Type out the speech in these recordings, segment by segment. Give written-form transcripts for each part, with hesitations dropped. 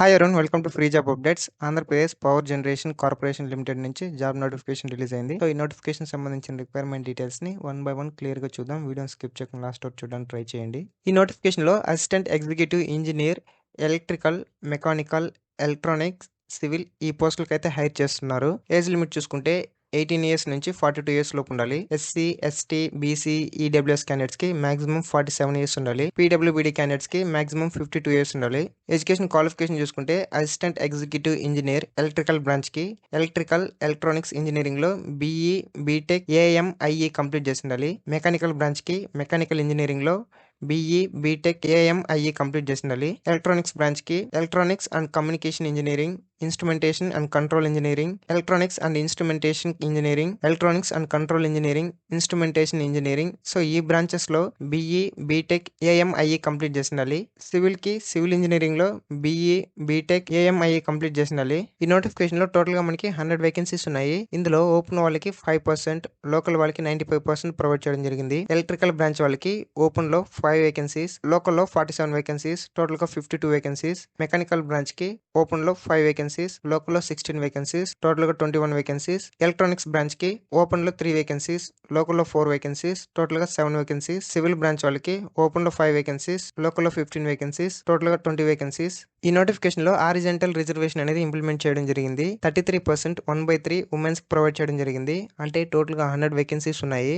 Hi Arun, welcome to free job updates. Andhra Pradesh power generation corporation limited నుంచి job notification release అయింది. So ఈ notification సంబంధించిన requirement details ని one by one clear గా చూద్దాం. వీడియోని స్కిప్ చేయకుండా లాస్ట్ వరకు చూడడానికి ట్రై చేయండి. ఈ నోటిఫికేషన్ లో assistant executive engineer, electrical, mechanical, electronics, civil ఈ పోస్టులకు అయితే హైర్ చేస్తున్నారు. ఏజ్ లిమిట్ చూసుకుంటే 18 ఇయర్స్ నుంచి 42 ఇయర్స్ లోపు ఉండాలి. SC, ST, BC, EWS candidates కి మాక్సిమం 47 ఇయర్స్ ఉండాలి. పీడబ్ల్యూబీడీ క్యాండిడేట్స్ కి మాక్సిమం 52 ఇయర్స్ ఉండాలి. ఎడ్యుకేషన్ క్వాలిఫికేషన్ చూసుకుంటే assistant executive engineer electrical branch కి ఎలక్ట్రికల్, ఎలక్ట్రానిక్స్ ఇంజనీరింగ్ లో బీఈ, బీటెక్, ఏఎంఐఈ కంప్లీట్ చేసి ఉండాలి. మెకానికల్ బ్రాంచ్ కి మెకానికల్ ఇంజనీరింగ్ లో బీఈ, బీటెక్, ఏఎంఐఈ కంప్లీట్ చేసి ఉండాలి. ఎలక్ట్రానిక్స్ బ్రాంచ్ కి electronics and communication engineering, instrumentation and control engineering, electronics and instrumentation engineering, electronics and control engineering, instrumentation engineering. So ఈ branches లో BE, BTech, AMIE complete చేసి ఉండాలి. Civil కి civil engineering లో BE, BTech, AMIE complete చేసి ఉండాలి. ఈ notification లో టోటల్ గా మనకి 100 వేకెన్సీస్ ఉన్నాయి. ఇందులో ఓపెన్ వాళ్ళకి 5%, లోకల్ వాళ్ళకి 95% ప్రొవైడ్ చేయడం జరిగింది. ఎలక్ట్రికల్ బ్రాంచ్ వాళ్ళకి ఓపెన్ లో 5 వేకెన్సీస్, లోకల్ లో 47 వేకెన్సీస్, టోటల్ గా 52 వేకెన్సీస్. మెకానికల్ బ్రాంచ్ కి ఓపెన్ లో 5 వేకెన్సీస్, లోకల్ లో 16 వేకెన్సీస్, టోటల్ గా 21 వేకెన్సీస్. ఎలక్ట్రానిక్స్ బ్రాంచ్ కి ఓపెన్ లో 3 వేకెన్సీస్, లోకల్ లో 4 వేకెన్సీస్, టోటల్ గా 7 వేకెన్సీస్. సివిల్ బ్రాంచ్ వాళ్ళకి ఓపెన్ లో 5 వేకెన్సీస్, లోకల్ లో 15 వేకెన్సీస్, టోటల్ గా 20 వేకెన్సీస్. ఈ నోటిఫికేషన్ లో హారిజాంటల్ రిజర్వేషన్ అనేది ఇంప్లిమెంట్ చేయడం జరిగింది. 33% 1/3 ఉమెన్స్ కి ప్రొవైడ్ చేయడం జరిగింది. అంటే టోటల్ గా 100 వేకెన్సీస్ ఉన్నాయి.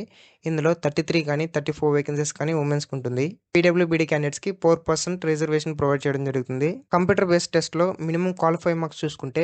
ఇందులో 33 కానీ 34 వేకెన్సీస్ కానీ ఉమెన్స్ కి ఉంటుంది. పీడబ్ల్యూబీడీ క్యాండిడేట్స్ కి 4% రిజర్వేషన్ ప్రొవైడ్ చేయడం జరుగుతుంది. కంప్యూటర్ బేస్డ్ టెస్ట్ లో మినిమం క్వాలిఫై మార్క్స్ చూసుకుంటే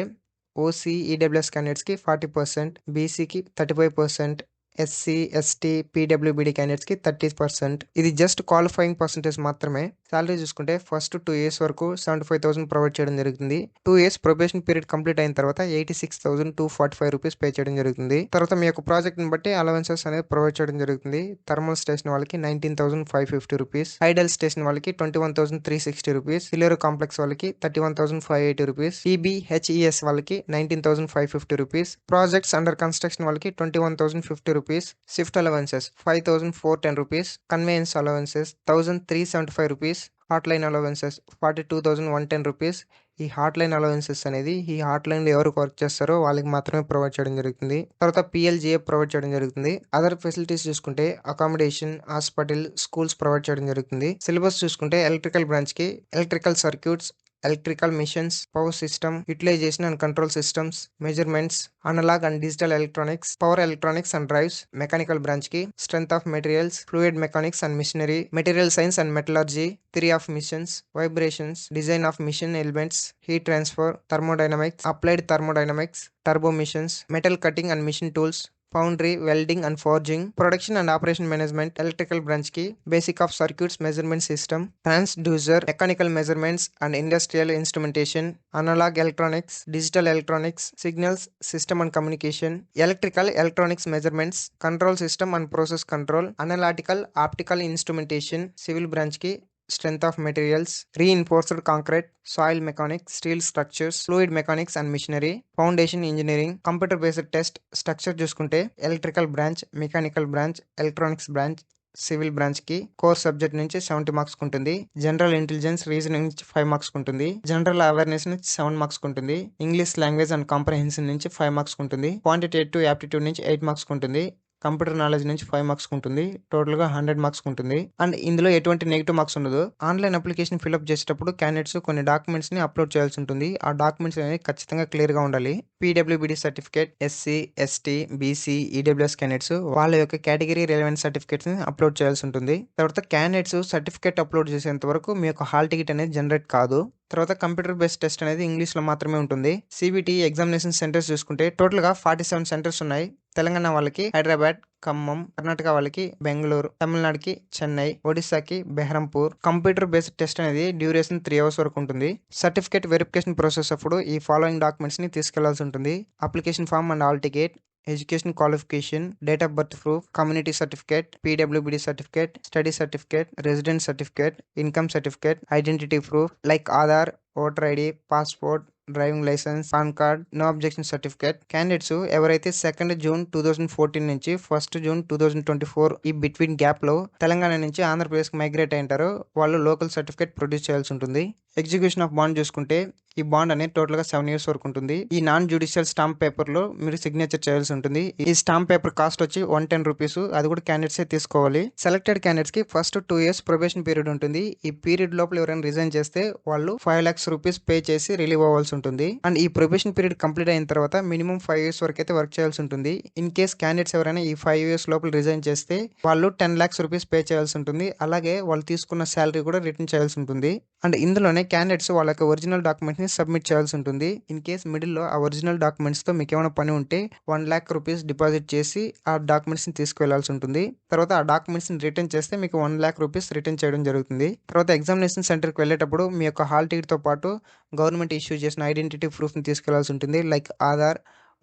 ఓసీ, ఈడబ్ల్యూఎస్ క్యాండిడేట్స్ కి 40%, బీసీకి 35%, ఎస్సీ, ఎస్టీ, పీడబ్ల్యూబీడీ క్యాండిడేట్స్ కి 30%. ఇది జస్ట్ క్వాలిఫైయింగ్ పర్సెంటేజ్ మాత్రమే. సాలరీ చూసుకుంటే ఫస్ట్ 2 ఇయర్స్ వరకు 75,000 ప్రొవైడ్ చేయడం జరుగుతుంది. 2 ఇయర్స్ ప్రొబేషన్ పీరియడ్ కంప్లీట్ అయిన తర్వాత 86,245 రూపీస్ పే చేయడం జరుగుతుంది. తర్వాత మీ యొక్క ప్రాజెక్ట్ ని బట్టి అలవెన్సెస్ అనేది ప్రొవైడ్ చేయడం జరుగుతుంది. థర్మల్ స్టేషన్ వాళ్ళకి 19,550 రూపీస్, హైడల్ స్టేషన్ వాళ్ళకి 21,360 రూపీస్, సిలేరు కాంప్లెక్స్ వాళ్ళకి 31,580 రూపీస్, ఈబీహెచ్ఈఎస్ వాళ్ళకి 19,550 రూపీస్, ప్రాజెక్ట్స్ అండర్ కన్స్ట్రక్షన్ వాళ్ళకి 21,050 rupees, shift allowances 5,410 rupees, conveyance allowances 1,375 rupees, hot line allowances 42,110 rupees. ఈ హాట్ లైన్ అలవెన్సెస్ అనేది ఈ హాట్ లైన్ లో ఎవరు వర్క్ చేస్తారో వాళ్ళకి మాత్రమే ప్రొవైడ్ చేయడం జరుగుతుంది. తర్వాత పిఎల్జిఏ ప్రొవైడ్ చేయడం జరుగుతుంది. అదర్ ఫెసిలిటీస్ చూసుకుంటే అకామిడేషన్, హాస్పిటల్, స్కూల్స్ ప్రొవైడ్ చేయడం జరుగుతుంది. సిలబస్ చూసుకుంటే ఎలక్ట్రికల్ బ్రాంచ్ కి electrical circuits, electrical machines, power system, utilization and control systems, measurements, analog and digital electronics, power electronics and drives. Mechanical branch కి strength of materials, fluid mechanics and machinery, material science and metallurgy, theory of machines, vibrations, design of machine elements, heat transfer, thermodynamics, applied thermodynamics, turbo machines, metal cutting and machine tools, foundry, welding and forging, production and operation management. Electrical branch కి basic of circuits measurement system, transducer, mechanical measurements and industrial instrumentation, analog electronics, digital electronics, signals, system and communication, electrical electronics measurements, control system and process control, analytical optical instrumentation. Civil branch కి strength of materials, reinforced concrete, soil mechanics, steel structures, fluid mechanics and machinery, foundation engineering. Computer based test structure చూసుకుంటే electrical branch, mechanical branch, electronics branch, civil branch కి core subject నుంచి 70 marks ఉంటుంది. General intelligence, reasoning నుంచి 5 marks ఉంటుంది. General awareness నుంచి 7 marks ఉంటుంది. English language and comprehension నుంచి 5 marks ఉంటుంది. క్వాంటిటేటివ్ యాప్టిట్యూడ్ నుంచి 8 మార్క్స్ ఉంటుంది. కంప్యూటర్ నాలెడ్జ్ నుంచి 5 మార్క్స్ ఉంటుంది. టోటల్ గా 100 మార్క్స్ ఉంటుంది. అండ్ ఇందులో ఎటువంటి నెగిటివ్ మార్క్స్ ఉండదు. ఆన్లైన్ అప్లికేషన్ ఫిల్అప్ చేసేటప్పుడు క్యాండిడేట్స్ కొన్ని డాక్యుమెంట్స్ ని అప్లోడ్ చేయాల్సి ఉంటుంది. ఆ డాక్యుమెంట్స్ అనేవి ఖచ్చితంగా క్లియర్ గా ఉండాలి. PWBD certificate, SC, ST, BC, EWS candidates వాళ్ళ యొక్క కేటగిరీ రిలవెంట్ సర్టిఫికేట్స్ ని అప్లోడ్ చేయాల్సి ఉంటుంది. తర్వాత క్యాండిడేట్స్ సర్టిఫికేట్ అప్లోడ్ చేసేంత వరకు మీ యొక్క హాల్ టికెట్ అనేది జనరేట్ కాదు. తర్వాత కంప్యూటర్ బేస్డ్ టెస్ట్ అనేది ఇంగ్లీష్ లో మాత్రమే ఉంటుంది. సిబిటి ఎగ్జామినేషన్ సెంటర్స్ చూసుకుంటే టోటల్ గా 47 సెంటర్స్ ఉన్నాయి. తెలంగాణ వాళ్ళకి హైదరాబాద్, ఖమ్మం, కర్ణాటక వాళ్ళకి బెంగళూరు, తమిళనాడుకి చెన్నై, ఒడిశాకి బెహరంపూర్. కంప్యూటర్ బేస్డ్ టెస్ట్ అనేది డ్యూరేషన్ 3 అవర్స్ వరకు ఉంటుంది. సర్టిఫికేట్ వెరిఫికేషన్ ప్రాసెస్ అప్పుడు ఈ ఫాలోయింగ్ డాక్యుమెంట్స్ ని తీసుకెళ్లాల్సి ఉంటుంది. Application form and hall ticket, education qualification, date of birth proof, community certificate, PWBD certificate, study certificate, resident certificate, income certificate, identity proof like Aadhaar, voter ID, passport, driving licence, PAN card, no objection certificate. Candidates ఎవరైతే 2 June 2014 నుంచి 1 June 2024 ఈ between gap లో తెలంగాణ నుంచి ఆంధ్రప్రదేశ్ కి migrate అయింటారో వాళ్ళు local certificate produce చేయాల్సి ఉంటుంది. Execution of bond చూసుకుంటే ఈ బాండ్ అనేది టోటల్ గా 7 ఇయర్స్ వరకు ఉంటుంది. ఈ నాన్ జ్యుడిషియల్ స్టాంప్ పేపర్ లో మీరు సిగ్నేచర్ చేయాల్సి ఉంటుంది. ఈ స్టాంప్ పేపర్ కాస్ట్ వచ్చి 110 రూపీస్. అది కూడా క్యాండిడేట్స్ తీసుకోవాలి. సెలెక్టెడ్ క్యాండిడేట్స్ కి ఫస్ట్ 2 ఇయర్స్ ప్రొబేషన్ పీరియడ్ ఉంటుంది. ఈ పీరియడ్ లోపల ఎవరైనా రిజైన్ చేస్తే వాళ్ళు 5 lakhs రూపీస్ పే చేసి రిలీవ్ అవ్వాల్సి ఉంటుంది. అండ్ ఈ ప్రొబేషన్ పీరియడ్ కంప్లీట్ అయిన తర్వాత మినిమం 5 ఇయర్స్ వరకు అయితే వర్క్ చేయాల్సి ఉంటుంది. ఇన్ కేస్ క్యాండిడేట్స్ ఎవరైనా ఈ 5 ఇయర్స్ లోపల రిజైన్ చేస్తే వాళ్ళు 10 lakhs రూపీస్ పే చేయాల్సి ఉంటుంది. అలాగే వాళ్ళు తీసుకున్న శాలరీ కూడా రిటర్న్ చేయాల్సి ఉంటుంది. అండ్ ఇందులోనే క్యాండిడేట్స్ వాళ్ళ ఒరిజినల్ డాక్యుమెంట్స్ ని సబ్మిట్ చేయాల్సి ఉంటుంది. ఇన్ కేస్ మిడిల్ లో ఆ ఒరిజినల్ డాక్యుమెంట్స్ తో మీకు ఏమైనా పని ఉంటే 1 lakh రూపీస్ డిపాజిట్ చేసి ఆ డాక్యుమెంట్స్ ని తీసుకువెళ్లాల్సి ఉంటుంది. తర్వాత ఆ డాక్యుమెంట్స్ ని రిటర్న్ చేస్తే మీకు 1 lakh రూపీస్ రిటర్న్ చేయడం జరుగుతుంది. తర్వాత ఎగ్జామినేషన్ సెంటర్ కి వెళ్ళేటప్పుడు మీ యొక్క హాల్ టికెట్ తో పాటు గవర్నమెంట్ ఇష్యూ చేసిన ఐడెంటిటీ ప్రూఫ్ ని తీసుకెళ్లాల్సి ఉంటుంది. Like Aadhaar,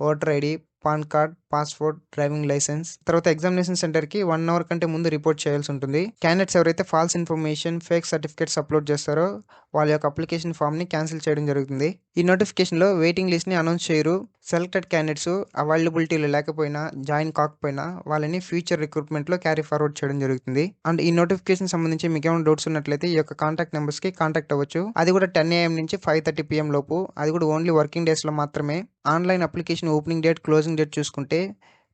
voter ID, PAN card, passport, driving licence. తర్వాత ఎగ్జామినేషన్ సెంటర్ కి 1 hour కంటే ముందు రిపోర్ట్ చేయాల్సి ఉంటుంది. క్యాండిడేట్స్ ఎవరైతే false information, fake certificates upload చేస్తారో వాళ్ళ యొక్క అప్లికేషన్ ఫామ్ ని క్యాన్సిల్ చేయడం జరుగుతుంది. ఈ నోటిఫికేషన్ లో వెయిటింగ్ లిస్ట్ ని అనౌన్స్ చేయరు. సెలెక్టెడ్ క్యాండిడేట్స్ అవైలబిలిటీలో లేకపోయినా, జాయిన్ కాకపోయినా వాళ్ళని ఫ్యూచర్ రిక్రూట్మెంట్ లో క్యారీ ఫార్వర్డ్ చేయడం జరుగుతుంది. అండ్ ఈ నోటిఫికేషన్ సంబంధించి మీకు ఏమైనా డౌట్స్ ఉన్నట్లయితే ఈ యొక్క కాంటాక్ట్ నెంబర్స్ కి కాంటాక్ట్ అవ్వచ్చు. అది కూడా 10 AM నుంచి 5:30 PM లోపు. అది కూడా ఓన్లీ వర్కింగ్ డేస్ లో మాత్రమే. Online application opening date, closing date చూసుకుంటే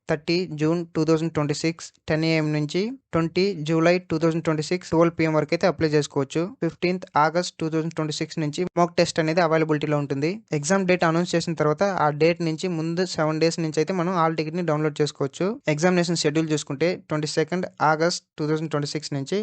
30 June 2026 10 AM నుంచి 20 July 2026 12 PM వరకు అయితే అప్లై చేసుకోవచ్చు. 15th August 2026 నుంచి మాక్ టెస్ట్ అనేది అవైలబిలిటీలో ఉంటుంది. ఎగ్జామ్ డేట్ అనౌన్స్ చేసిన తర్వాత ఆ డేట్ నుంచి ముందు 7 days నుంచి అయితే మనం హాల్ టికెట్ ని డౌన్లోడ్ చేసుకోవచ్చు. ఎగ్జామినేషన్ షెడ్యూల్ చూసుకుంటే 22nd August 2026 నుంచి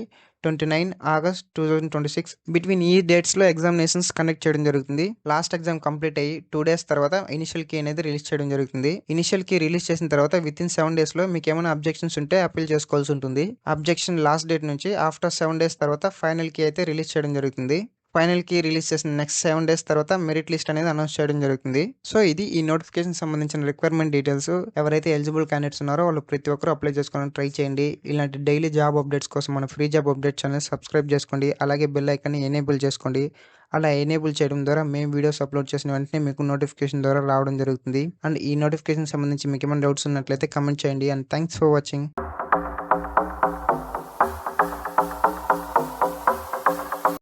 29 August 2026 బిట్వీన్ ఈ డేట్స్ లో ఎగ్జామినేషన్స్ కండక్ట్ చేయడం జరుగుతుంది. లాస్ట్ ఎగ్జామ్ కంప్లీట్ అయ్యి 2 days తర్వాత ఇనిషియల్ కీ అనేది రిలీజ్ చేయడం జరుగుతుంది. ఇనిషియల్ కీ రిలీజ్ చేసిన తర్వాత విత్ ఇన్ 7 days లో మీకు ఏమైనా అబ్జెక్షన్స్ ఉంటే అప్పీల్ చేసుకోవాల్సి ఉంటుంది. అబ్జెక్షన్ లాస్ట్ డేట్ నుంచి ఆఫ్టర్ 7 days తర్వాత ఫైనల్ కీ అయితే రిలీజ్ చేయడం జరుగుతుంది. ఫైనల్ కీ రిలీజ్ చేసిన నెక్స్ట్ 7 days తర్వాత మెరిట్ లిస్ట్ అనేది అనౌన్స్ చేయడం జరుగుతుంది. సో ఇది ఈ నోటిఫికేషన్ సంబంధించిన రిక్వైర్మెంట్ డీటెయిల్స్. ఎవరైతే ఎలిజిబుల్ క్యాండిడేట్స్ ఉన్నారో వాళ్ళు ప్రతి ఒక్కరు అప్లై చేసుకోవడానికి ట్రై చేయండి. ఇలాంటి డైలీ జాబ్ అప్డేట్స్ కోసం మన free job update channel subscribe చేసుకోండి. అలాగే బెల్ ఐకాన్ ని ఎనేబుల్ చేసుకోండి. అలా ఎనేబుల్ చేయడం ద్వారా మేము వీడియోస్ అప్లోడ్ చేసిన వెంటనే మీకు నోటిఫికేషన్ ద్వారా రావడం జరుగుతుంది. అండ్ ఈ నోటిఫికేషన్ సంబంధించి మీకు ఏమైనా డౌట్స్ ఉన్నట్లయితే కమెంట్ చేయండి. And thanks for watching.